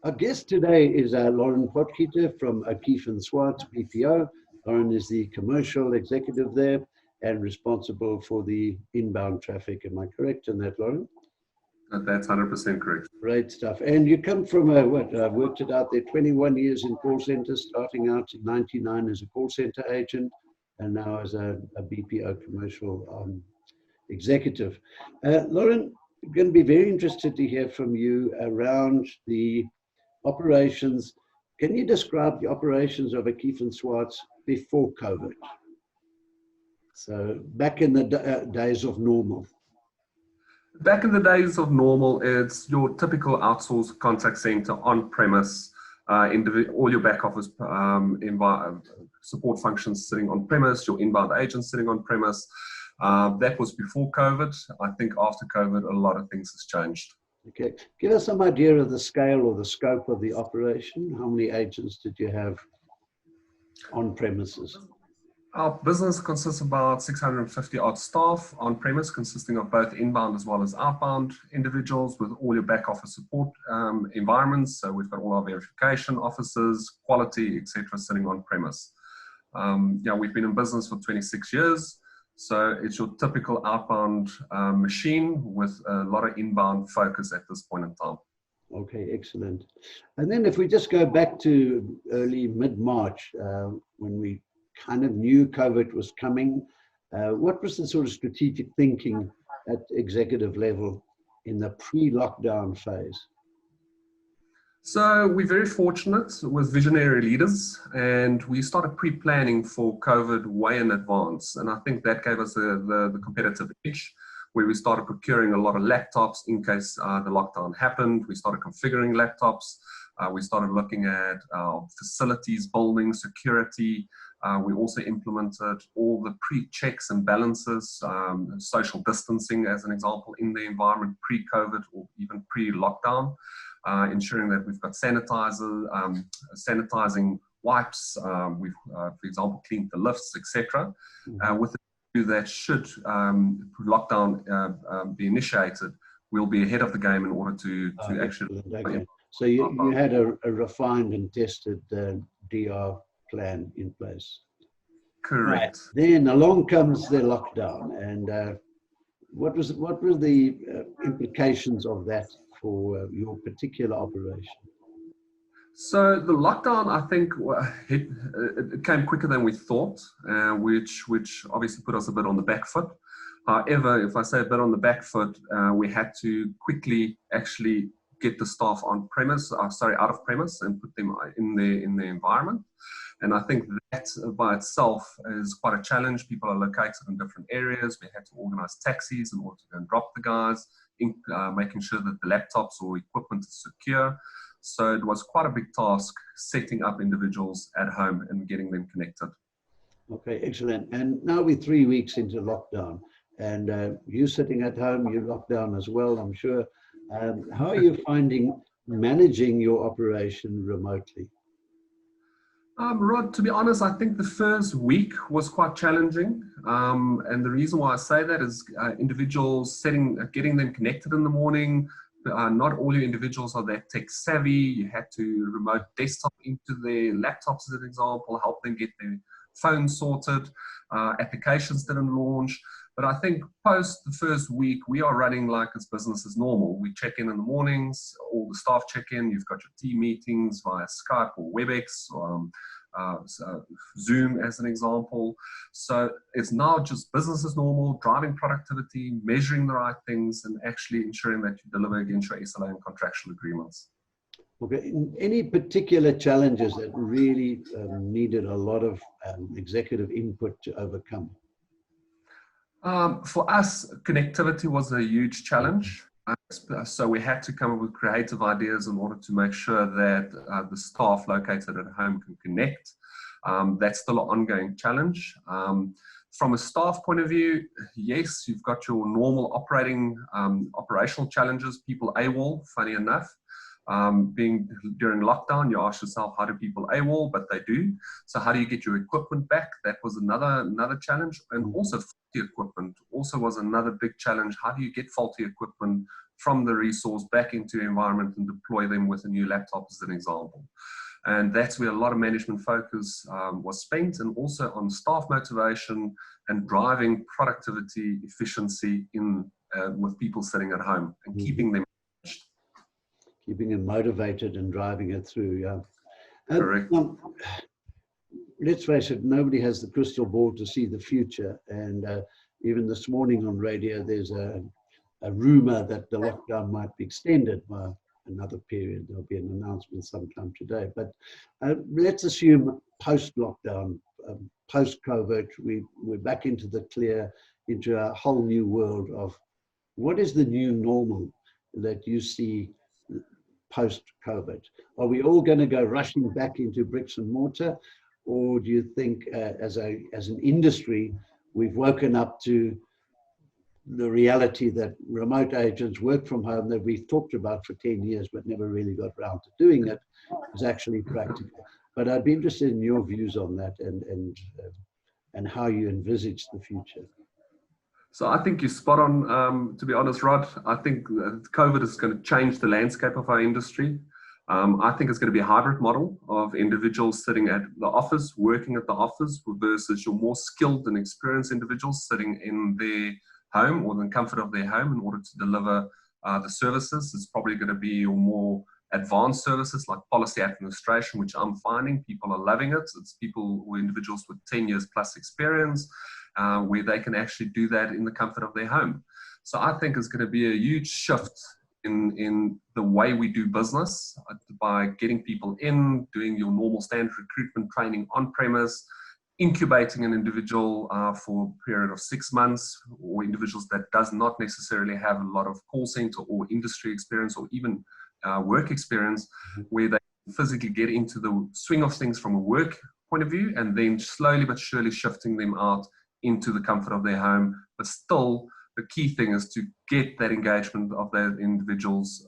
Our guest today is Lauren Potgieter from O'Keeffe and Swartz BPO. Lauren is the commercial executive there and responsible for the inbound traffic. Am I correct in that, Lauren? That's 100% correct. Great stuff. And you come from I've worked it out there, 21 years in call centers, starting out in 99 as a call center agent and now as a BPO commercial executive. Lauren, I'm going to be very interested to hear from you around the operations. Can you describe the operations of O'Keeffe and Swartz before COVID? So back in the days of normal. Back in the days of normal, it's your typical outsourced contact center on-premise, all your back office support functions sitting on-premise, your inbound agents sitting on-premise. That was before COVID. I think after COVID, a lot of things has changed. Okay, give us some idea of the scale or the scope of the operation. How many agents did you have on premises? Our business consists of about 650 odd staff on premise, consisting of both inbound as well as outbound individuals with all your back office support environments. So we've got all our verification officers, quality, etc., sitting on premise. We've been in business for 26 years. So it's your typical outbound machine with a lot of inbound focus at this point in time. Okay, excellent. And then if we just go back to early mid-March, when we kind of knew COVID was coming, what was the sort of strategic thinking at executive level in the pre-lockdown phase? So we're very fortunate with visionary leaders, and we started pre-planning for COVID way in advance. And I think that gave us the competitive edge, where we started procuring a lot of laptops in case the lockdown happened. We started configuring laptops. We started looking at facilities, building, security. We also implemented all the pre-checks and balances, social distancing as an example in the environment pre-COVID or even pre-lockdown. Ensuring that we've got sanitizing wipes, we've, for example, cleaned the lifts, etc. With the view that should lockdown be initiated, we'll be ahead of the game in order to actually... Okay. So you had a refined and tested DR plan in place. Correct. Right. Then along comes the lockdown, and what were the implications of that for your particular operation? So the lockdown, I think, it came quicker than we thought, which obviously put us a bit on the back foot. However, if I say a bit on the back foot, we had to quickly actually get the staff out of premise and put them in the environment. And I think that by itself is quite a challenge. People are located in different areas. We had to organize taxis in order to go and drop the guys, making sure that the laptops or equipment is secure. So it was quite a big task setting up individuals at home and getting them connected. Okay, excellent. And now we're 3 weeks into lockdown, and you sitting at home, you're locked down as well, I'm sure. How are you finding managing your operation remotely? Rod, to be honest, I think the first week was quite challenging. And the reason why I say that is individuals getting them connected in the morning. Not all your individuals are that tech savvy. You had to remote desktop into their laptops, as an example, help them get their phones sorted. Applications didn't launch. But I think post the first week, we are running like it's business as normal. We check in the mornings, all the staff check in. You've got your team meetings via Skype or WebEx, Zoom as an example. So it's now just business as normal, driving productivity, measuring the right things, and actually ensuring that you deliver against your SLA and contractual agreements. Okay. Any particular challenges that really needed a lot of executive input to overcome? For us, connectivity was a huge challenge. So we had to come up with creative ideas in order to make sure that the staff located at home can connect. That's still an ongoing challenge. From a staff point of view, yes, you've got your normal operational challenges. People AWOL, funny enough. Being during lockdown, you ask yourself, how do people AWOL? But they do. So how do you get your equipment back? That was another challenge. And also faulty equipment also was another big challenge. How do you get faulty equipment from the resource back into the environment and deploy them with a new laptop as an example. And that's where a lot of management focus was spent, and also on staff motivation and driving productivity, efficiency in with people sitting at home and keeping them engaged. Keeping them motivated and driving it through, yeah. Correct. Let's face it, nobody has the crystal ball to see the future. And even this morning on radio, there's a rumor that the lockdown might be extended by another period. There'll be an announcement sometime today. But let's assume post-lockdown, post-COVID, we're back into the clear, into a whole new world of what is the new normal that you see post-COVID? Are we all going to go rushing back into bricks and mortar? Or do you think as an industry, we've woken up to the reality that remote agents work from home that we've talked about for 10 years, but never really got around to doing it, is actually practical? But I'd be interested in your views on that and how you envisage the future. So I think you're spot on, to be honest, Rod. I think COVID is going to change the landscape of our industry. I think it's going to be a hybrid model of individuals sitting at the office, working at the office, versus your more skilled and experienced individuals sitting in their home or in the comfort of their home in order to deliver the services. It's probably going to be your more advanced services like policy administration, which I'm finding people are loving it. It's people or individuals with 10 years plus experience where they can actually do that in the comfort of their home. So I think it's going to be a huge shift in the way we do business by getting people in, doing your normal standard recruitment training on premise, incubating an individual for a period of 6 months, or individuals that does not necessarily have a lot of call center or industry experience or even work experience, where they physically get into the swing of things from a work point of view, and then slowly but surely shifting them out into the comfort of their home. But still, the key thing is to get that engagement of their individuals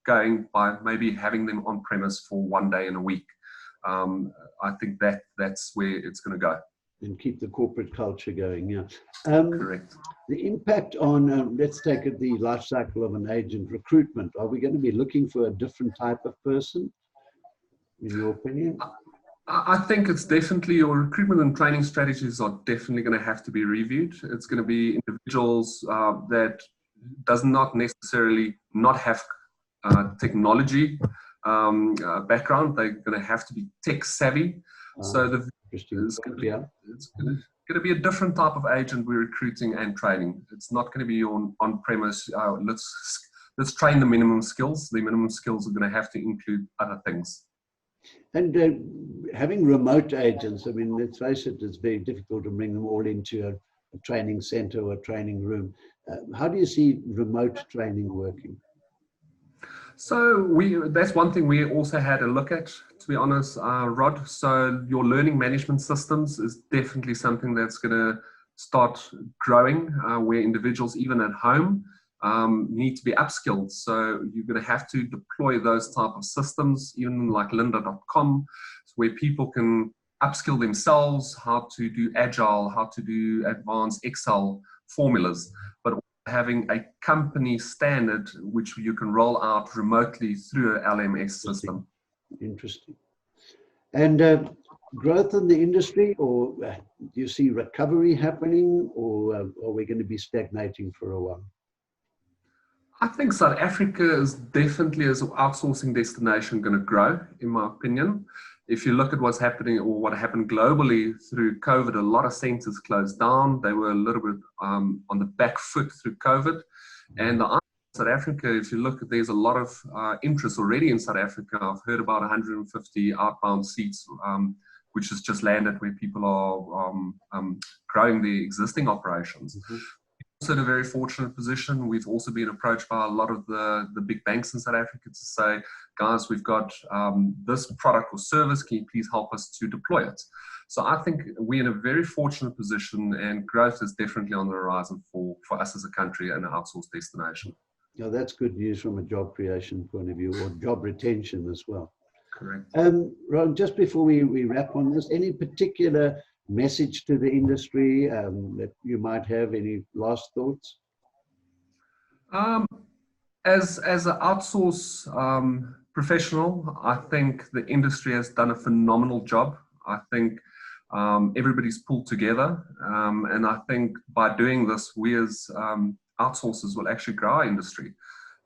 going by maybe having them on premise for 1 day in a week. I think that's where it's going to go. And keep the corporate culture going, yeah. Correct. The impact on, let's take it, the life cycle of an agent recruitment. Are we going to be looking for a different type of person, in your opinion? I think it's definitely, your recruitment and training strategies are definitely going to have to be reviewed. It's going to be individuals that does not necessarily not have technology background. They're going to have to be tech savvy. So it's going to be a different type of agent we're recruiting and training. It's not going to be on premise. Let's train the minimum skills. The minimum skills are going to have to include other things. And having remote agents, I mean, let's face it, it's very difficult to bring them all into a training center or a training room. How do you see remote training working? So that's one thing we also had a look at, to be honest, Rod. So your learning management systems is definitely something that's going to start growing, where individuals, even at home, need to be upskilled. So you're going to have to deploy those type of systems, even like lynda.com, where people can upskill themselves, how to do agile, how to do advanced Excel formulas, but having a company standard which you can roll out remotely through an LMS system. Interesting. And growth in the industry, or do you see recovery happening, or are we going to be stagnating for a while? I think South Africa is definitely, as an outsourcing destination, going to grow, in my opinion. If you look at what's happening or what happened globally through COVID, a lot of centers closed down. They were a little bit on the back foot through COVID. And South Africa, if you look, there's a lot of interest already in South Africa. I've heard about 150 outbound seats, which has just landed, where people are growing their existing operations. Mm-hmm. Also in a very fortunate position. We've also been approached by a lot of the big banks in South Africa to say, guys, we've got this product or service, can you please help us to deploy it? So I think we're in a very fortunate position, and growth is definitely on the horizon for us as a country and an outsourced destination. Yeah, that's good news from a job creation point of view, or job retention as well. Correct. Ron, just before we wrap on this, any particular message to the industry that you might have? Any last thoughts? As an outsource professional, I think the industry has done a phenomenal job. I think everybody's pulled together, and I think by doing this, we as outsourcers will actually grow our industry.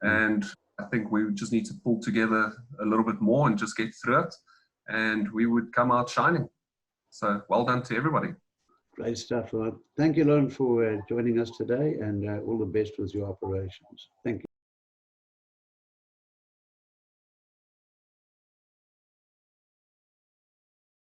And I think we just need to pull together a little bit more and just get through it, and we would come out shining. So well done to everybody. Great stuff, Lon. Thank you, Lon, for joining us today, and all the best with your operations. Thank you.